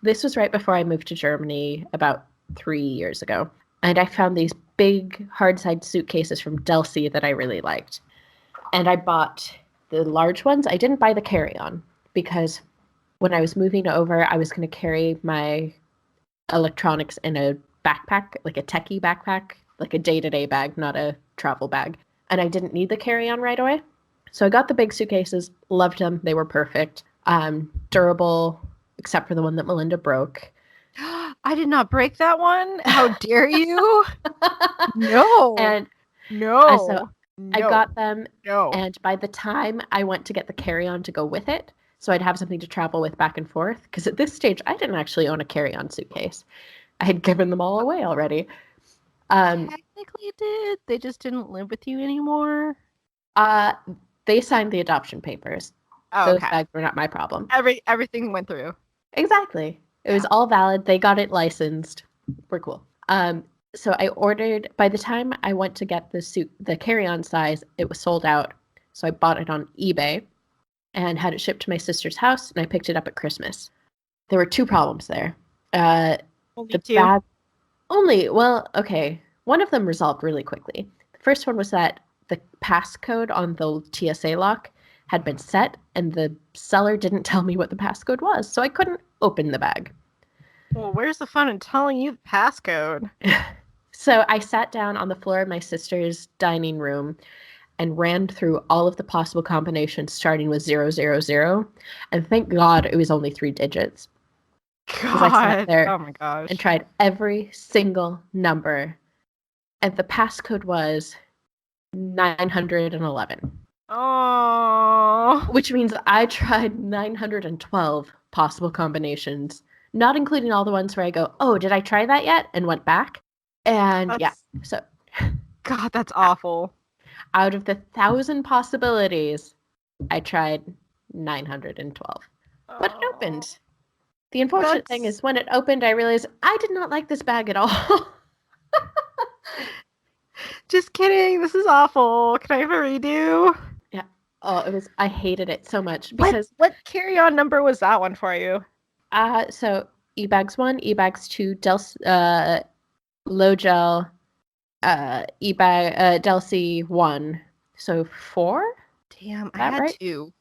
this was right before I moved to Germany about 3 years ago. And I found these big hard side suitcases from Delsey that I really liked. And I bought the large ones. I didn't buy the carry-on because when I was moving over, I was going to carry my electronics in a backpack, like a techie backpack, like a day-to-day bag, not a travel bag. And I didn't need the carry-on right away. So I got the big suitcases, loved them. They were perfect. Durable, except for the one that Melinda broke. I did not break that one. How dare you? No. And no. so I got them, and by the time I went to get the carry-on to go with it, so I'd have something to travel with back and forth, because at this stage, I didn't actually own a carry-on suitcase. I had given them all away already. Technically did. They just didn't live with you anymore. They signed the adoption papers. Oh, Those okay. bags were not my problem. Everything went through. Exactly. It was all valid. They got it licensed. We're cool. So I ordered, by the time I went to get the carry-on size, it was sold out. So I bought it on eBay and had it shipped to my sister's house, and I picked it up at Christmas. There were 2 problems there. Only The 2. bag well, okay. One of them resolved really quickly. The first one was that the passcode on the TSA lock had been set, and the seller didn't tell me what the passcode was, so I couldn't open the bag. Well, where's the fun in telling you the passcode? So I sat down on the floor of my sister's dining room and ran through all of the possible combinations starting with 000, and thank God it was only 3 digits. Because I sat there oh my gosh. and tried every single number, and the passcode was 911. Oh. Which means I tried 912 possible combinations, not including all the ones where I go, "Oh, did I try that yet?" and went back. And yeah, so God, that's awful. out of the 1,000 possibilities, I tried $912. Oh, But it opened. The unfortunate thing is when it opened, I realized I did not like this bag at all. Just kidding. This is awful. Can I have a redo? Yeah. Oh, I hated it so much because What carry-on number was that one for you? so eBags 1, eBags 2, Low Gel, Delcy 1. So 4? Damn, I That had right? 2.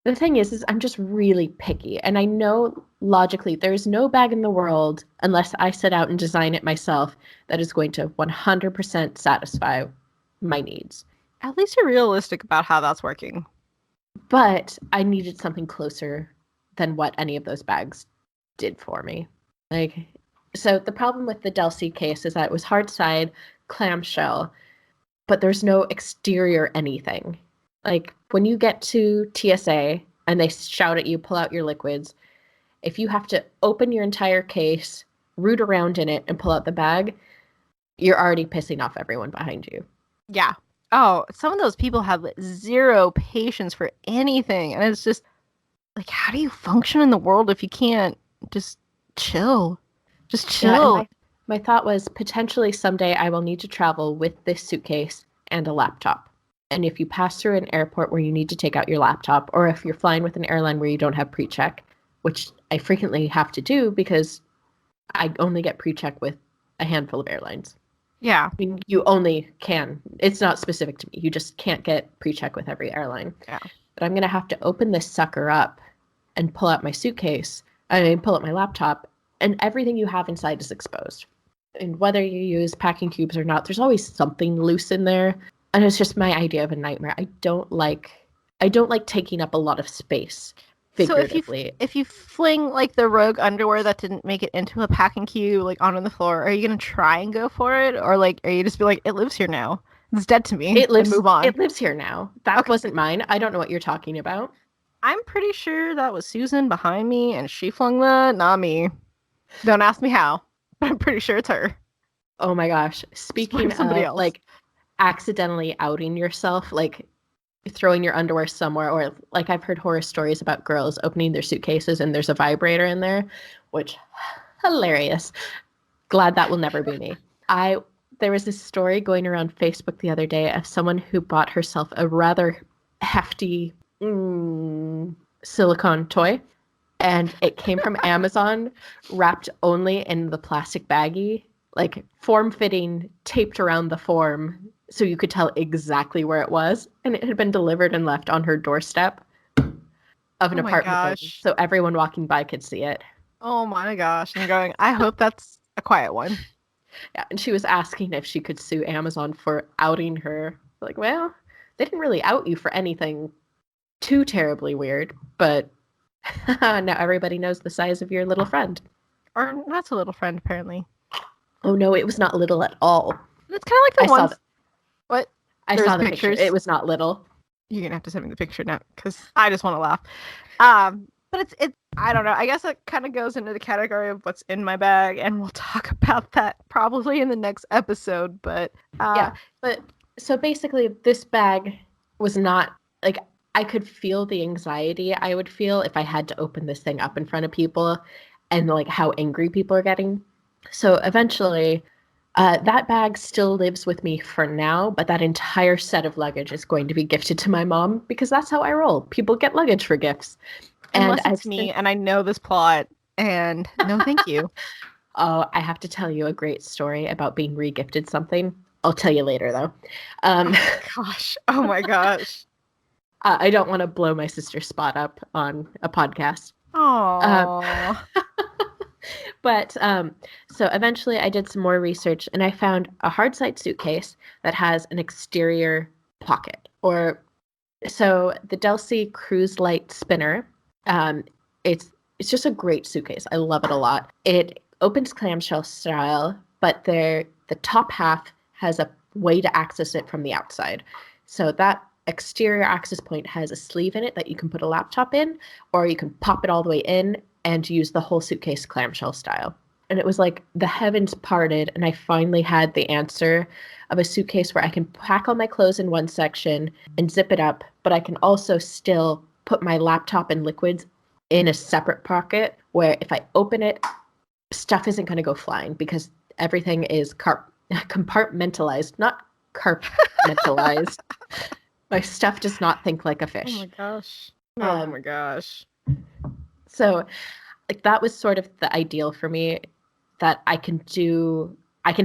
The thing is I'm just really picky, and I know logically there's no bag in the world, unless I set out and design it myself, that is going to 100% satisfy my needs. At least you're realistic about how that's working. But I needed something closer than what any of those bags did for me. So the problem with the Delcy case is that it was hard side, clamshell, but there's no exterior anything. Like when you get to TSA and they shout at you, pull out your liquids, if you have to open your entire case, root around in it, and pull out the bag, you're already pissing off everyone behind you. Yeah. Oh, some of those people have zero patience for anything. And it's just like, how do you function in the world if you can't just chill? Just chill. Yeah, my thought was potentially someday I will need to travel with this suitcase and a laptop. And if you pass through an airport where you need to take out your laptop, or if you're flying with an airline where you don't have pre-check, which I frequently have to do because I only get pre-check with a handful of airlines. Yeah. I mean, you only can. It's not specific to me. You just can't get pre-check with every airline. Yeah. But I'm going to have to open this sucker up and pull out my suitcase. Pull out my laptop, and everything you have inside is exposed. And whether you use packing cubes or not, there's always something loose in there. And it's just my idea of a nightmare. I don't like taking up a lot of space. Figuratively. So if you fling like the rogue underwear that didn't make it into a packing cube like onto the floor, are you gonna try and go for it, or like are you just be like, it lives here now, it's dead to me, and move on? It lives here now. That wasn't mine. I don't know what you're talking about. I'm pretty sure that was Susan behind me, and she flung that, not me. Don't ask me how, but I'm pretty sure it's her. Oh my gosh! Speaking of else. Like accidentally outing yourself, like throwing your underwear somewhere, or like I've heard horror stories about girls opening their suitcases and there's a vibrator in there, which hilarious. Glad that will never be me. There was this story going around Facebook the other day of someone who bought herself a rather hefty silicone toy, and it came from Amazon, wrapped only in the plastic baggie, like form-fitting, taped around the form so you could tell exactly where it was, and it had been delivered and left on her doorstep of an apartment building, so everyone walking by could see it. Oh my gosh. I'm going, I hope that's a quiet one. Yeah, and she was asking if she could sue Amazon for outing her. Like, well, they didn't really out you for anything too terribly weird, but now everybody knows the size of your little friend. Or not so little friend, apparently. Oh no, it was not little at all. It's kind of like the ones... What? I saw the picture. It was not little. You're gonna have to send me the picture now, because I just want to laugh. But it's I don't know. I guess it kind of goes into the category of what's in my bag, and we'll talk about that probably in the next episode. But yeah. But so basically, this bag was not like, I could feel the anxiety I would feel if I had to open this thing up in front of people, and like how angry people are getting. So eventually, that bag still lives with me for now, but that entire set of luggage is going to be gifted to my mom, because that's how I roll. People get luggage for gifts. Unless it's me, and I know this plot, and no thank you. Oh, I have to tell you a great story about being re-gifted something. I'll tell you later, though. Oh my gosh. I don't want to blow my sister's spot up on a podcast. Oh. But so eventually I did some more research, and I found a hard side suitcase that has an exterior pocket. So the Delcy Cruise Light Spinner, it's just a great suitcase. I love it a lot. It opens clamshell style, but the top half has a way to access it from the outside. So that exterior access point has a sleeve in it that you can put a laptop in, or you can pop it all the way in and use the whole suitcase clamshell style. And it was like the heavens parted, and I finally had the answer of a suitcase where I can pack all my clothes in one section and zip it up, but I can also still put my laptop and liquids in a separate pocket where if I open it, stuff isn't going to go flying because everything is compartmentalized, not compartmentalized. My stuff does not think like a fish. Oh my gosh. Oh my gosh. So like that was sort of the ideal for me, that I can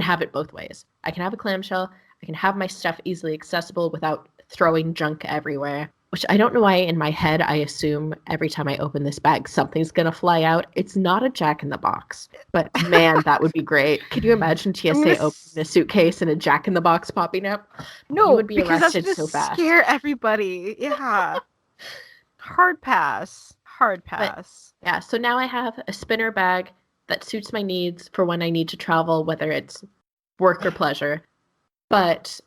have it both ways. I can have a clamshell, I can have my stuff easily accessible without throwing junk everywhere, which I don't know why in my head I assume every time I open this bag something's gonna fly out. It's not a Jack-in-the-Box, but man, that would be great. Could you imagine TSA opening a suitcase and a Jack-in-the-Box popping up? No, you would be because arrested that's so fast. Scare everybody. Yeah. Hard pass. Yeah, so now I have a spinner bag that suits my needs for when I need to travel, whether it's work or pleasure. But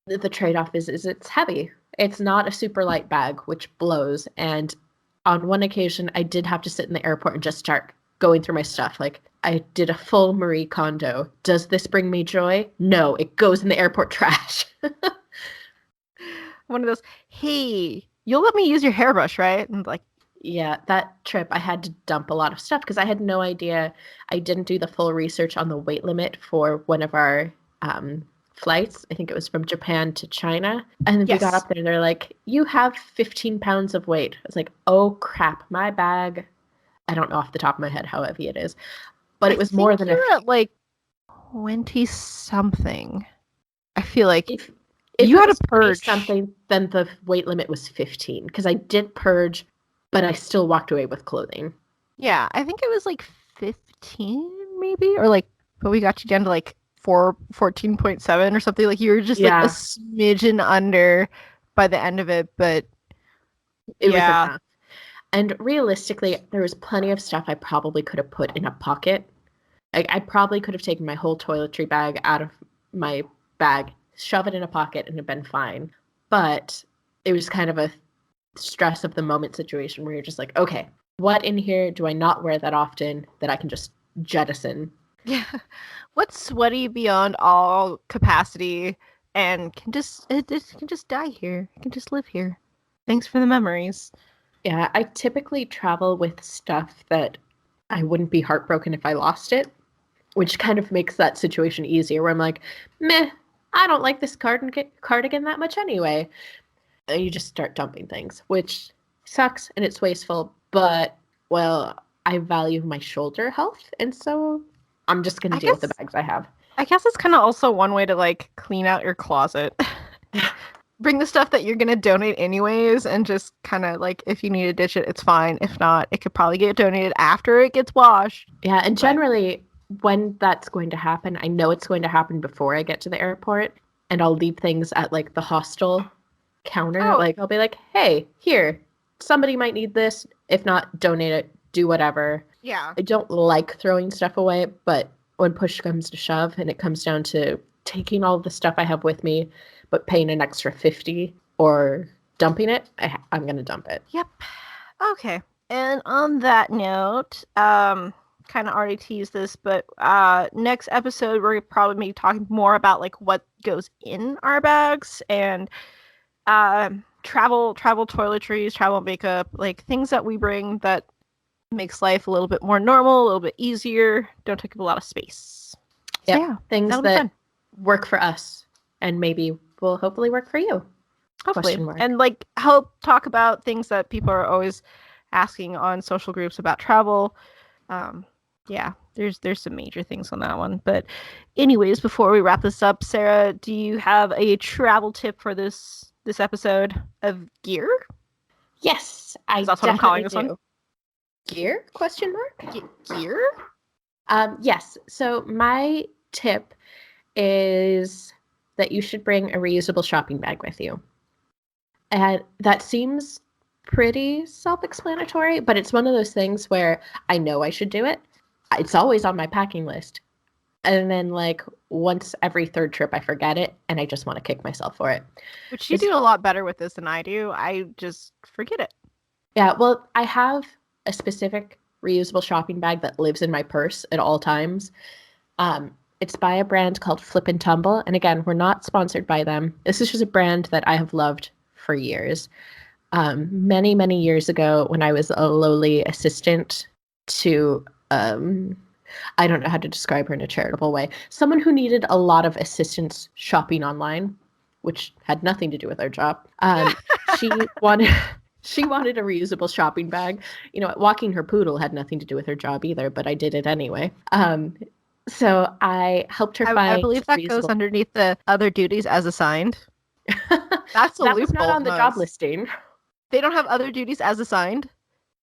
the trade-off is it's heavy. It's not a super light bag, which blows. And on one occasion, I did have to sit in the airport and just start going through my stuff. Like, I did a full Marie Kondo. Does this bring me joy? No, it goes in the airport trash. One of those, hey, you'll let me use your hairbrush, right? And like, yeah, that trip, I had to dump a lot of stuff because I had no idea. I didn't do the full research on the weight limit for one of our flights. I think it was from Japan to China. And then we got up there and they're like, you have 15 pounds of weight. I was like, oh crap, my bag. I don't know off the top of my head how heavy it is, but it was more than you're at like 20 something. I feel like if you had to purge something, then the weight limit was 15 because I did purge, but I still walked away with clothing. Yeah, I think it was like 15 maybe, or like, but we got you down to like 14.7 or something. Like you were just like a smidgen under by the end of it, but it was enough. And realistically, there was plenty of stuff I probably could have put in a pocket. I probably could have taken my whole toiletry bag out of my bag, shove it in a pocket, and have been fine. But it was kind of a stress of the moment situation where you're just like, okay, what in here do I not wear that often that I can just jettison? Yeah. What's sweaty beyond all capacity and can just die here. It can just live here. Thanks for the memories. Yeah, I typically travel with stuff that I wouldn't be heartbroken if I lost it, which kind of makes that situation easier where I'm like, meh, I don't like this cardigan that much anyway. And you just start dumping things, which sucks and it's wasteful, but, well, I value my shoulder health, and so I'm just going to deal with the bags I have. I guess it's kind of also one way to, like, clean out your closet. Bring the stuff that you're going to donate anyways, and just kind of, like, if you need to ditch it, it's fine. If not, it could probably get donated after it gets washed. Yeah, and generally, when that's going to happen, I know it's going to happen before I get to the airport, and I'll leave things at, like, the hostel counter. Like, I'll be like, hey, here, somebody might need this. If not, donate it, do whatever. Yeah. I don't like throwing stuff away, but when push comes to shove and it comes down to taking all the stuff I have with me, but paying an extra $50 or dumping it, I'm going to dump it. Yep. Okay. And on that note, kind of already teased this, but next episode, we're probably be talking more about like what goes in our bags and travel toiletries, travel makeup, like things that we bring that makes life a little bit more normal, a little bit easier, don't take up a lot of space. Yep. So yeah, things that work for us and maybe will hopefully work for you. Hopefully. And like help talk about things that people are always asking on social groups about travel. Yeah, there's some major things on that one. But anyways, before we wrap this up, Sarah, do you have a travel tip for this episode of gear? Yes, that's what I'm calling this one. Gear? Question mark? Gear? Yes. So my tip is that you should bring a reusable shopping bag with you. And that seems pretty self-explanatory, but it's one of those things where I know I should do it. It's always on my packing list. And then like once every third trip I forget it and I just want to kick myself for it. Which you do a lot better with this than I do. I just forget it. Yeah, well, I have a specific reusable shopping bag that lives in my purse at all times. It's by a brand called Flip and Tumble. And again, we're not sponsored by them. This is just a brand that I have loved for years. many, many years ago when I was a lowly assistant to, I don't know how to describe her in a charitable way, someone who needed a lot of assistance shopping online, which had nothing to do with our job. She wanted she wanted a reusable shopping bag. Walking her poodle had nothing to do with her job either, but I did it anyway. So I helped her I find believe that goes reusable. underneath the other duties as assigned. That's a That was not loophole, on the job Moose. listing. They don't have other duties as assigned?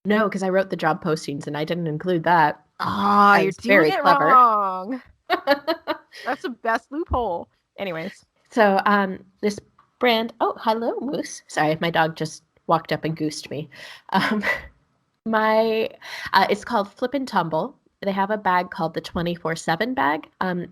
No, because I wrote the job postings and I didn't include that. Ah, I you're was doing very it clever. wrong. That's the best loophole. Anyways. So this brand. Oh, hello, Moose. Sorry, my dog just walked up and goosed me. Um, it's called Flip and Tumble. They have a bag called the 24/7 bag.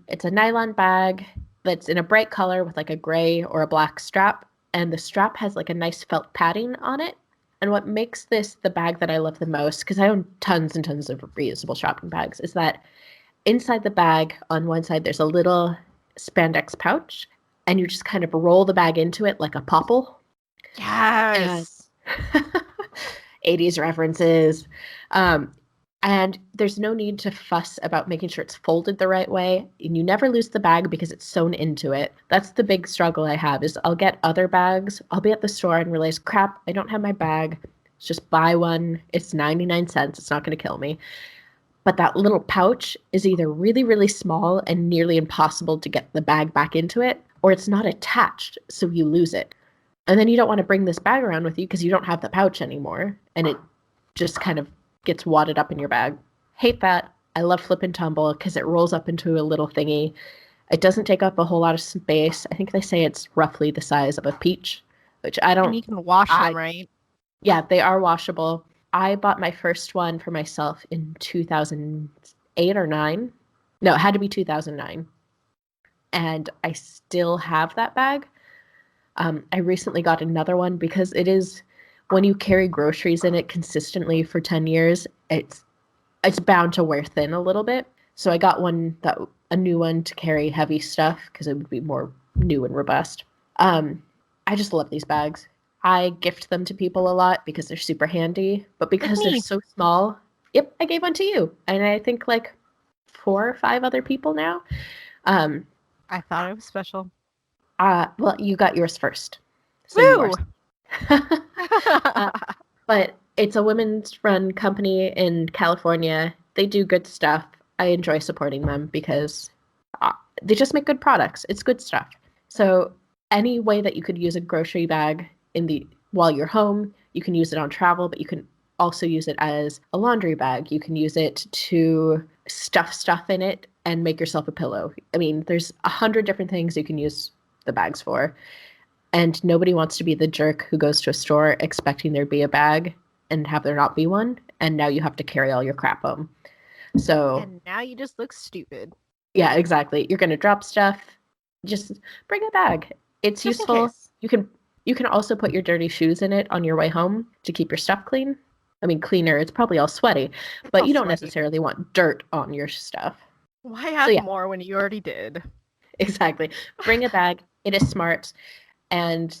It's a nylon bag that's in a bright color with like a gray or a black strap, and the strap has like a nice felt padding on it. And what makes this the bag that I love the most, because I own tons and tons of reusable shopping bags, is that inside the bag, on one side, there's a little spandex pouch, and you just kind of roll the bag into it like a popple. And Yes. 80s references. And there's no need to fuss about making sure it's folded the right way. And you never lose the bag because it's sewn into it. That's the big struggle I have is I'll get other bags. I'll be at the store and realize, crap, I don't have my bag. Just buy one. It's 99 cents. It's not going to kill me. But that little pouch is either really, really small and nearly impossible to get the bag back into it, or it's not attached, so you lose it. And then you don't want to bring this bag around with you because you don't have the pouch anymore. And it just kind of gets wadded up in your bag. Hate that. I love Flip and Tumble because it rolls up into a little thingy. It doesn't take up a whole lot of space. I think they say it's roughly the size of a peach, which I don't. And you can wash them, right? Yeah, they are washable. I bought my first one for myself in 2008 or 9. No, it had to be 2009. And I still have that bag. I recently got another one because it is, when you carry groceries in it consistently for 10 years, it's bound to wear thin a little bit. So I got a new one to carry heavy stuff because it would be more new and robust. I just love these bags. I gift them to people a lot because they're super handy, but because they're so small, yep, I gave one to you. And I think like 4 or 5 other people now. I thought it was special. Well, you got yours first. So Woo! But it's a women's run company in California. They do good stuff. I enjoy supporting them because they just make good products. It's good stuff. So any way that you could use a grocery bag while you're home, you can use it on travel, but you can also use it as a laundry bag. You can use it to stuff stuff in it and make yourself a pillow. I mean, there's 100 different things you can use the bags for. And nobody wants to be the jerk who goes to a store expecting there be a bag and have there not be one. And now you have to carry all your crap home. So and now you just look stupid. Yeah, exactly. You're going to drop stuff. Just bring a bag. It's Just useful. You can also put your dirty shoes in it on your way home to keep your stuff clean. I mean, cleaner. It's probably all sweaty, but you don't necessarily want dirt on your stuff. Why add more when you already did? Exactly. Bring a bag. It is smart. And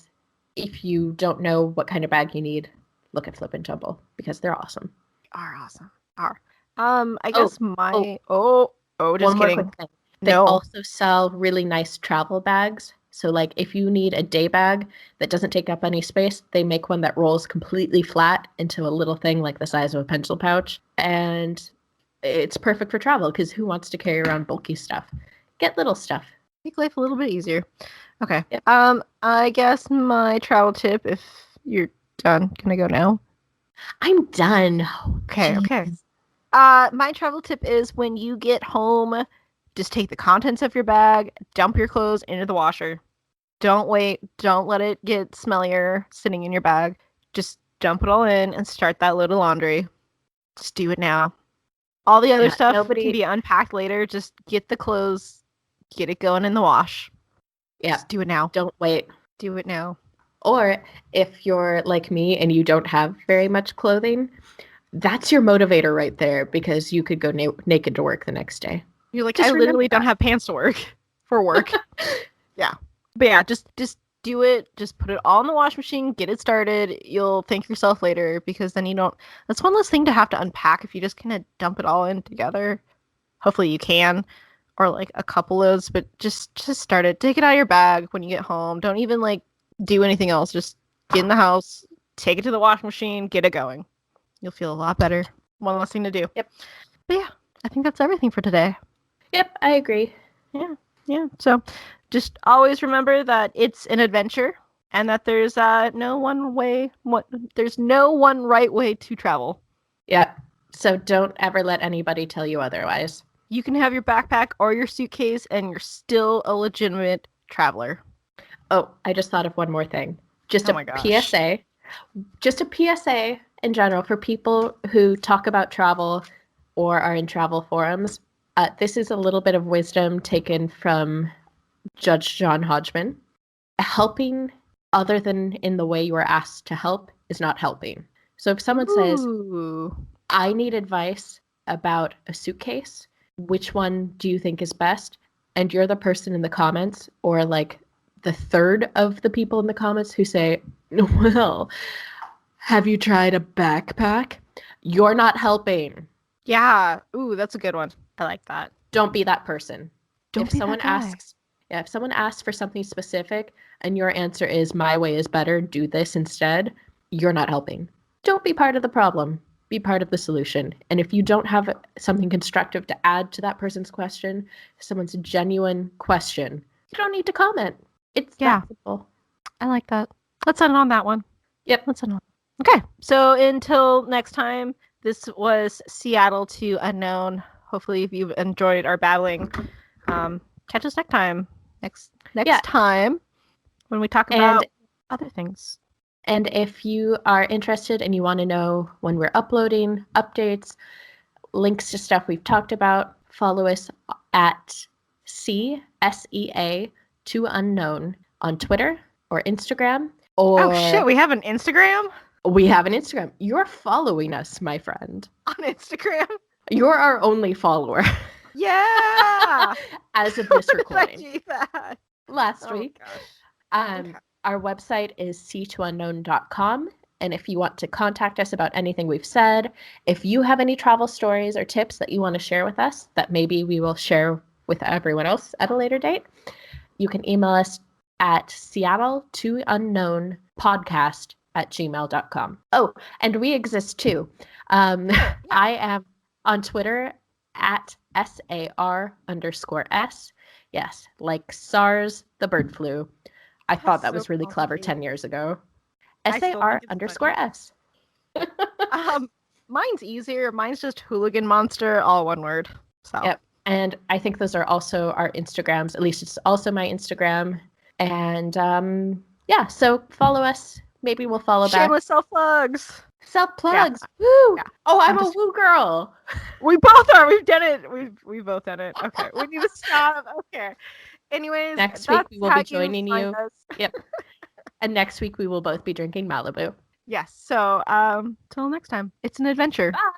if you don't know what kind of bag you need, look at Flip and Tumble because they're awesome. They are awesome. I guess just kidding. More quick thing. They also sell really nice travel bags. So like if you need a day bag that doesn't take up any space, they make one that rolls completely flat into a little thing like the size of a pencil pouch. And it's perfect for travel because who wants to carry around bulky stuff? Get little stuff. Make life a little bit easier. Okay. Yep. I guess my travel tip, if you're done, can I go now? I'm done. Okay. My travel tip is when you get home, just take the contents of your bag, dump your clothes into the washer. Don't wait. Don't let it get smellier sitting in your bag. Just dump it all in and start that load of laundry. Just do it now. All the other stuff can be unpacked later. Just get the clothes, get it going in the wash. Yeah. Just do it now. Don't wait. Do it now. Or if you're like me and you don't have very much clothing, that's your motivator right there because you could go naked to work the next day. You're like, I literally don't have pants to work for work. Yeah. But yeah, just do it. Just put it all in the washing machine, get it started. You'll thank yourself later because then you don't. That's one less thing to have to unpack if you just kind of dump it all in together. Hopefully you can, or like a couple loads, but just start it. Take it out of your bag when you get home. Don't even like do anything else. Just get in the house, take it to the washing machine, get it going. You'll feel a lot better. One less thing to do. Yep. But yeah, I think that's everything for today. Yep, I agree. Yeah. So just always remember that it's an adventure and that there's no one right way to travel. Yep. So don't ever let anybody tell you otherwise. You can have your backpack or your suitcase and you're still a legitimate traveler. Oh, I just thought of one more thing. Just Oh my gosh. PSA. Just a PSA in general for people who talk about travel or are in travel forums. This is a little bit of wisdom taken from Judge John Hodgman. Helping other than in the way you are asked to help is not helping. So if someone says, I need advice about a suitcase, which one do you think is best? And you're the person in the comments or like the third of the people in the comments who say, well, have you tried a backpack? You're not helping. Yeah. Ooh, that's a good one. I like that. Don't be that person. If someone asks for something specific and your answer is my way is better, do this instead, you're not helping. Don't be part of the problem. Be part of the solution. And if you don't have something constructive to add to that person's question, someone's genuine question, you don't need to comment. It's that simple. I like that. Let's end on that one. Yep. Let's end on. Okay. So until next time, this was Seattle to Unknown. Hopefully, if you've enjoyed our babbling, catch us next time. Next time when we talk about other things. And if you are interested and you want to know when we're uploading updates, links to stuff we've talked about, follow us at CSEA to Unknown on Twitter or Instagram. Oh shit, we have an Instagram? We have an Instagram. You're following us, my friend. On Instagram? You're our only follower. Yeah! As of this recording. Did I do that? Last week. Okay. Our website is c2unknown.com. And if you want to contact us about anything we've said, if you have any travel stories or tips that you want to share with us that maybe we will share with everyone else at a later date, you can email us at seattle2unknownpodcast@gmail.com. Oh, and we exist too. I am on Twitter at SAR_S. Yes, like SARS, the bird flu. I thought that was really clever 10 years ago. SAR_S. Mine's easier. Mine's just hooligan monster, all one word. So. Yep. And I think those are also our Instagrams. At least it's also my Instagram. And so follow us. Maybe we'll follow back. Shameless self-plugs. Self-plugs. Yeah. Woo! Yeah. Oh, I'm a woo girl. We both are. We've done it. We've both done it. Okay. We need to stop. Okay. Anyways, next week we will be joining you. Yep. And next week we will both be drinking Malibu. Yes. So, till next time. It's an adventure. Bye.